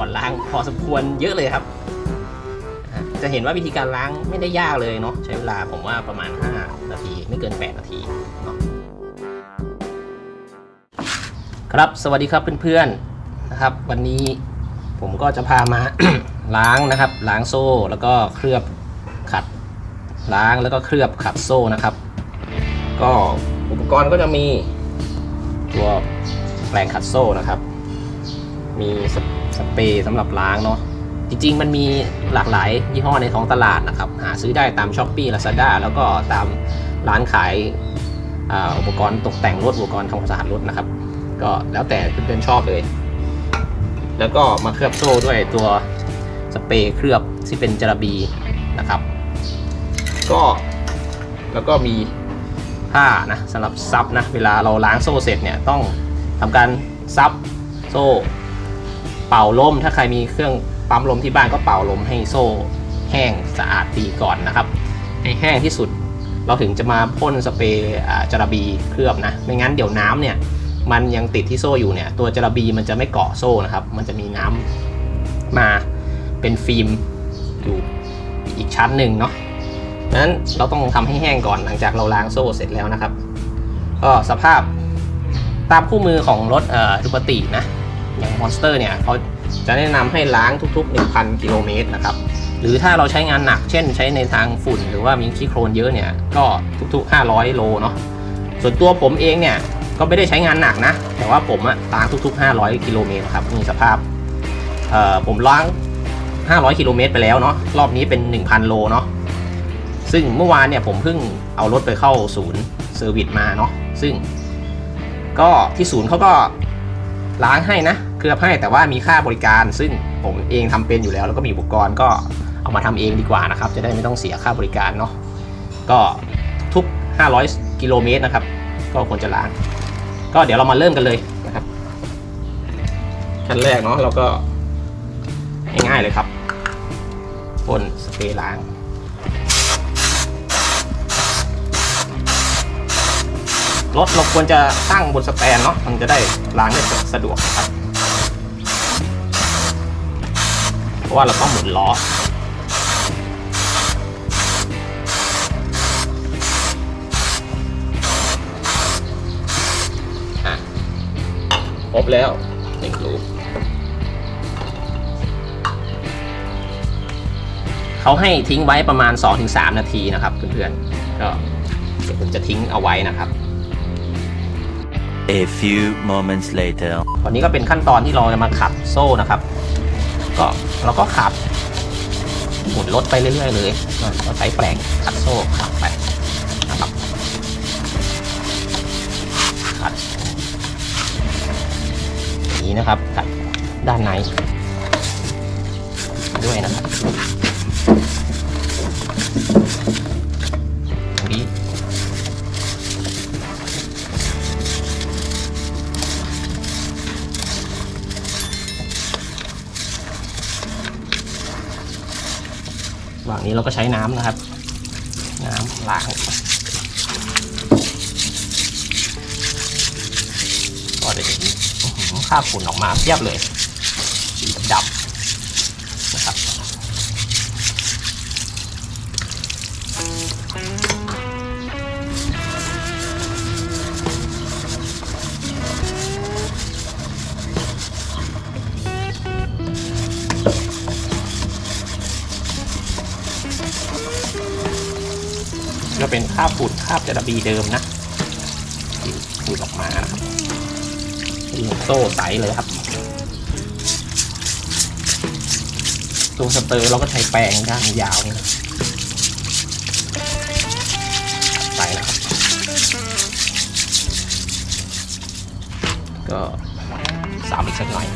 อนล้างพอสมควรเยอะเลยครับจะเห็นว่าวิธีการล้างไม่ได้ยากเลยเนาะใช้เวลาผมว่าประมาณ5นาทีไม่เกิน8นาทีเนาะครับสวัสดีครับเพื่อนๆนะครับวันนี้ผมก็จะพามา ล้างนะครับล้างโซ่แล้วก็เคลือบขัดล้างแล้วก็เคลือบขัดโซ่นะครับก็อุปกรณ์ก็จะมีตัวแปรงขัดโซ่นะครับมีสเปรย์สำหรับล้างเนาะจริงๆมันมีหลากหลายยี่ห้อในท้องตลาดนะครับหาซื้อได้ตาม Shopee Lazada แล้วก็ตามร้านขายอุปกรณ์ตกแต่งรถอุปกรณ์ทำความสะอาดรถนะครับก็แล้วแต่เพื่อนๆชอบเลยแล้วก็มาเคลือบโซ่ด้วยตัวสเปรย์เคลือบที่เป็นจาระบีนะครับก็แล้วก็มีผ้านะสำหรับซับนะเวลาเราล้างโซ่เสร็จเนี่ยต้องทำการซับโซ่เป่าลมถ้าใครมีเครื่องปั๊มลมที่บ้านก็เป่าลมให้โซ่แห้งสะอาดดีก่อนนะครับให้แห้งที่สุดเราถึงจะมาพ่นสเปรย์จาระบีเคลือบนะไม่งั้นเดี๋ยวน้ำเนี่ยมันยังติดที่โซ่อยู่เนี่ยตัวจาระบีมันจะไม่เกาะโซ่นะครับมันจะมีน้ำมาเป็นฟิล์มอยู่อีกชั้นหนึ่งเนาะดังนั้นเราต้องทำให้แห้งก่อนหลังจากเราล้างโซ่เสร็จแล้วนะครับก็สภาพตามคู่มือของรถดูคาตินะอย่างมอนสเตอร์เนี่ยเขาจะแนะนำให้ล้างทุกๆ 1,000 กิโลเมตรนะครับหรือถ้าเราใช้งานหนักเช่นใช้ในทางฝุ่นหรือว่ามีขี้โคลนเยอะเนี่ยก็ทุกๆ500 โลเนาะส่วนตัวผมเองเนี่ยก็ไม่ได้ใช้งานหนักนะแต่ว่าผมล้างทุกๆ500 กิโลเมตรครับมีสภาพผมล้าง500 กิโลเมตรไปแล้วเนาะรอบนี้เป็น 1,000 โลเนาะซึ่งเมื่อวานเนี่ยผมเพิ่งเอารถไปเข้าศูนย์เซอร์วิสมาเนาะซึ่งก็ที่ศูนย์เขาก็ล้างให้นะเคลือบให้แต่ว่ามีค่าบริการซึ่งผมเองทำเป็นอยู่แล้วแล้วก็มีอุปกรณ์ก็เอามาทำเองดีกว่านะครับจะได้ไม่ต้องเสียค่าบริการเนาะก็ทุก500 กิโลเมตรนะครับก็ควรจะล้างก็เดี๋ยวเรามาเริ่มกันเลยนะครับขั้นแรกเนาะเราก็ง่ายๆเลยครับพ่นสเปรย์ล้างรถเราควรจะตั้งบนสแตนเนาะมันจะได้ล้างได้สะดวกครับเพราะว่าเราต้องหมุนล้อครบแล้ว1 ลูกเขาให้ทิ้งไว้ประมาณ 2-3 นาทีนะครับเพื่อนๆก็เดี๋ยวผมจะทิ้งเอาไว้นะครับA few moments later ตอนนี้ก็เป็นขั้นตอนที่เราจะมาขัดโซ่นะครับก็เราก็ขัดหมุนรถไปเรื่อยๆเลยเราใช้แปรงขัดโซ่ขัดไปนะครับขัดอย่างนี้นะครับขัดด้านในด้วยนะครับตรงนี้ระหว่างนี้เราก็ใช้น้ำนะครับน้ำล้างก็จะเห็นคราบฝุ่นออกมาเทียบเลยสีดำนะครับก็เป็นคราบฝุ่นคราบจาระบีเดิมนะที่ฝุ่นออกมานะครับโซ่ใสเลยครับตัวสเตอร์เราก็ใช้แปรงด้านยาวนะใสนะครับก็สามอีกสักหน่อย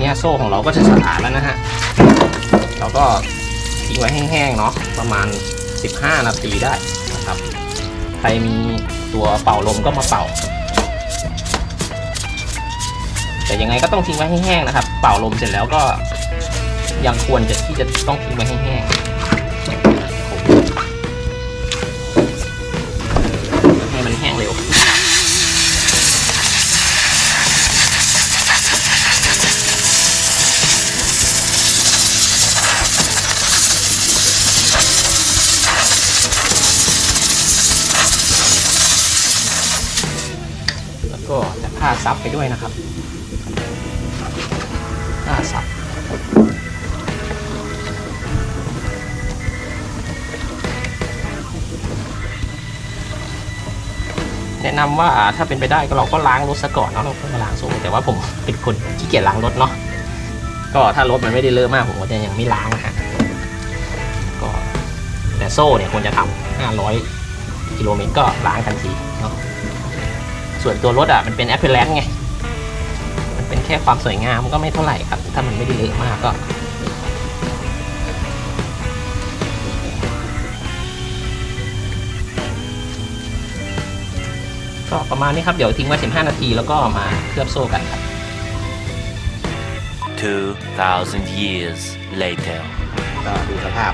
เนี่ยโซ่ของเราก็จะสะอาดแล้วนะฮะเราก็ทิ้งไว้แห้งๆเนาะประมาณ15 นาทีได้ นะครับใครมีตัวเป่าลมก็มาเป่าแต่ยังไงก็ต้องทิ้งไว้ให้แห้งนะครับเป่าลมเสร็จแล้วก็ยังควรที่จะต้องทิ้งไว้ให้แห้งให้มันแห้งเร็วแล้วก็จะผ้าซับไปด้วยนะครับผ้าซับแนะนำว่าถ้าเป็นไปได้ก็เราก็ล้างรถซะก่อนเนาะเราก็มาล้างโซ่แต่ว่าผมเป็นคนขี้เกียจล้างรถเนาะก็ถ้ารถมันไม่ได้เลอะมากผมก็จะยังไม่ล้างนะฮะก็แต่โซ่เนี่ยควรจะทำ500 กิโลเมตรก็ล้างทันทีเนาะส่วนตัวรถมันเป็นแอปเปิลแลนด์ไงมันเป็นแค่ความสวยงามมันก็ไม่เท่าไหร่ครับถ้ามันไม่ได้เลอะมากก็ประมาณนี้ครับเดี๋ยวทิ้งไว้15 นาทีแล้วก็มาเคลือบโซ่กันครับ 2,000 years later. ก็ดูสภาพ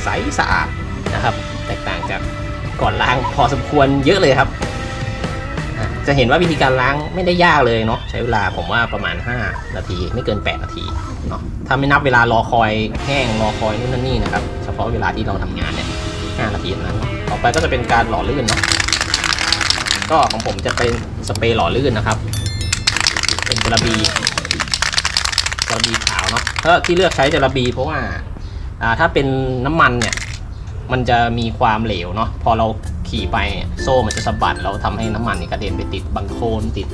ใสสะอาดนะครับแตกต่างจากก่อนล้างพอสมควรเยอะเลยครับจะเห็นว่าวิธีการล้างไม่ได้ยากเลยเนาะใช้เวลาผมว่าประมาณ5 นาทีไม่เกิน8 นาทีเนาะถ้าไม่นับเวลารอคอยแห้งรอคอยนู่นนั่นนี่นะครับเฉพาะเวลาที่เราทำงานเนี่ย5 นาทีนั้นต่อไปก็จะเป็นการหล่อลื่นเนาะก็ของผมจะเป็นสเปรย์หล่อลื่นนะครับเป็นจระบีขาวเนาะก็ที่เลือกใช้จระบีเพราะว่าถ้าเป็นน้ำมันเนี่ยมันจะมีความเหลวเนาะพอเราขี่ไปโซ่มันจะสะบัดแล้วทำให้น้ำมันกระเด็นไปติดบังโคลนติด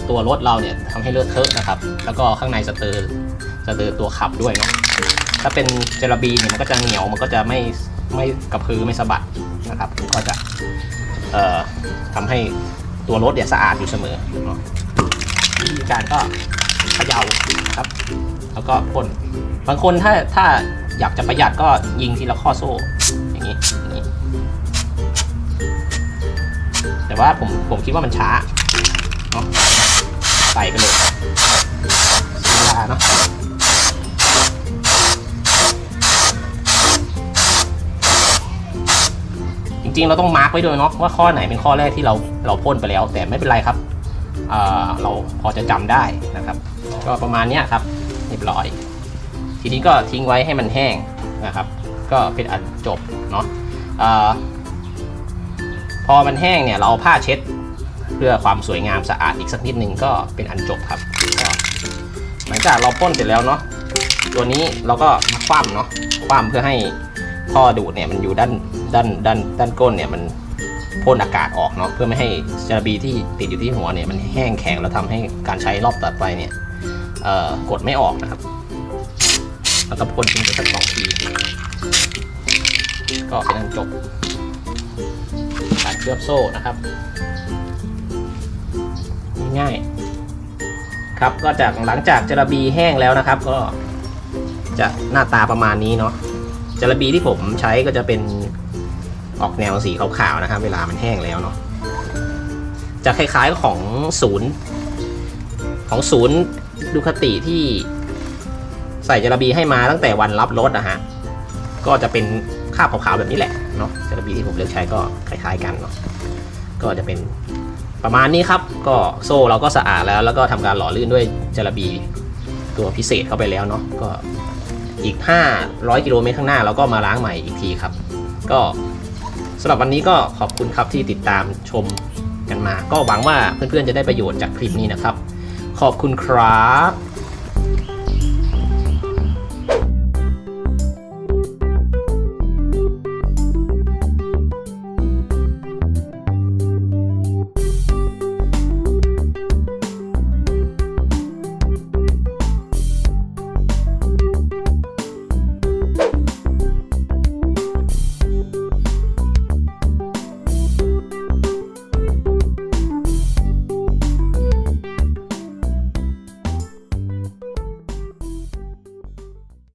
ตัวรถเราเนี่ยทำให้เลอะเทอะนะครับแล้วก็ข้างในสเตอร์ตัวขับด้วยเนาะถ้าเป็นจระบีเนี่ยมันก็จะเหนียวมันก็จะไม่กระพือไม่สะบัดนะครับก็จะทำให้ตัวรถเนี่ยสะอาดอยู่เสมอเนาะวิธีการก็เขย่าครับแล้วก็พ่นบางคนถ้าอยากจะประหยัดก็ยิงทีละข้อโซ่อย่างนี้แต่ว่าผมคิดว่ามันช้าเนาะใส่ไปเลยเวลาเนาะจริงๆเราต้องมาร์กไว้ด้วยเนาะว่าข้อไหนเป็นข้อแรกที่เราพ่นไปแล้วแต่ไม่เป็นไรครับเราพอจะจำได้นะครับก็ประมาณนี้ครับเรียบร้อยทีนี้ก็ทิ้งไว้ให้มันแห้งนะครับก็เป็นอันจบเนาะพอมันแห้งเนี่ยเราเอาผ้าเช็ดเพื่อความสวยงามสะอาดอีกสักนิดนึงก็เป็นอันจบครับก็หลังจากเราพ่นเสร็จแล้วเนาะตัวนี้เราก็มาคว่ำเนาะคว่ำเพื่อให้ท่อดูดเนี่ยมันอยู่ด้านก้นเนี่ยมันพ่นอากาศออกเนาะเพื่อไม่ให้จระบีที่ติดอยู่ที่หัวเนี่ยมันแห้งแข็งแล้วทำให้การใช้รอบต่อไปเนี่ยกดไม่ออกนะครับแล้วก็พ่นทิ้งไปสัก2 ทีก็เป็นอันจบการเคลือบโซ่นะครับง่ายๆครับก็หลังจากจระบีแห้งแล้วนะครับก็จะหน้าตาประมาณนี้เนาะจระบีที่ผมใช้ก็จะเป็นออกแนวสีขาวๆนะครับเวลามันแห้งแล้วเนาะจะคล้ายๆของศูนย์ดูคติที่ใส่จระบีให้มาตั้งแต่วันรับรถนะฮะก็จะเป็นคราบขาวๆแบบนี้แหละเนาะจระบีที่ผมเลือกใช้ก็คล้ายๆกันเนาะก็จะเป็นประมาณนี้ครับก็โซ่เราก็สะอาดแล้วก็ทำการหล่อลื่นด้วยจระบีตัวพิเศษเข้าไปแล้วเนาะก็อีก500 กิโลเมตรข้างหน้าเราก็มาล้างใหม่อีกทีครับก็สำหรับวันนี้ก็ขอบคุณครับที่ติดตามชมกันมาก็หวังว่าเพื่อนๆจะได้ประโยชน์จากคลิปนี้นะครับขอบคุณครับ